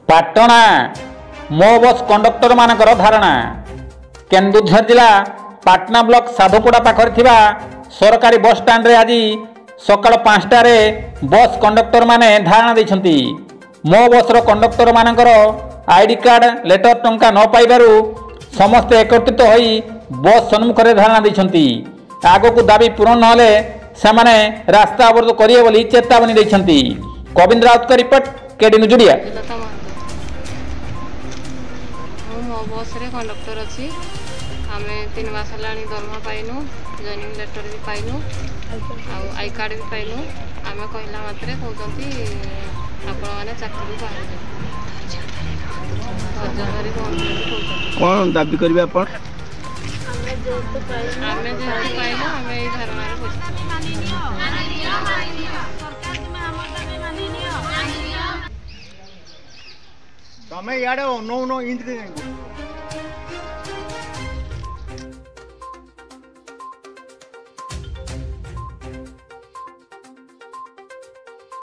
ପାଟଣା ମୋ bus conductor ମାନଙ୍କର ଧାରଣା। କେନ୍ଦୁଝର ଜିଲ୍ଲା ପାଟନା ବ୍ଲକ ସାଧୁପଡ଼ା ପାଖରେ ଥିବା ସରକାରୀ ବସ୍ ଷ୍ଟାଣ୍ଡରେ ଆଜି ସକାଳ 5ଟାରେ ବସ୍ କଣ୍ଡକ୍ଟର ମାନେ ଧାରଣା ଦେଇଛନ୍ତି। ମୋ ବସ୍ର କଣ୍ଡକ୍ଟର ମାନଙ୍କର ଆଇଡି କାର୍ଡ ଲେଟର ଟଙ୍କା ନ ପାଇବାରୁ ସମସ୍ତେ ଏକତ୍ରିତ ହୋଇ ବସ୍ ସମ୍ମୁଖରେ ଧାରଣା ଦେଇଛନ୍ତି। ଆଗକୁ ଦାବି ପୂରଣ ନହେଲେ ସେମାନେ ରାସ୍ତା ଅବରୋଧ କରିବେ ବୋଲି ଚେତାବନୀ ଦେଇଛନ୍ତି। କବିନ୍ଦ ରାଉତଙ୍କ ରିପୋର୍ଟ, କେଡି ନ୍ୟୁଜ୍ ଓଡ଼ିଆ। मो बस रे कंडक्टर अच्छी आम 3 मास दरमा पाइनु, जॉइनिंग लेटर भी पाइनु, आई कार्ड भी पाइनु। आम कहला मात्रे कहते आपण मैंने चाकरी बाहर कौन दाबी करेंगे आप? आम जेहतु पाइनु आम ये धारणा तमें इे नौ नौ इंच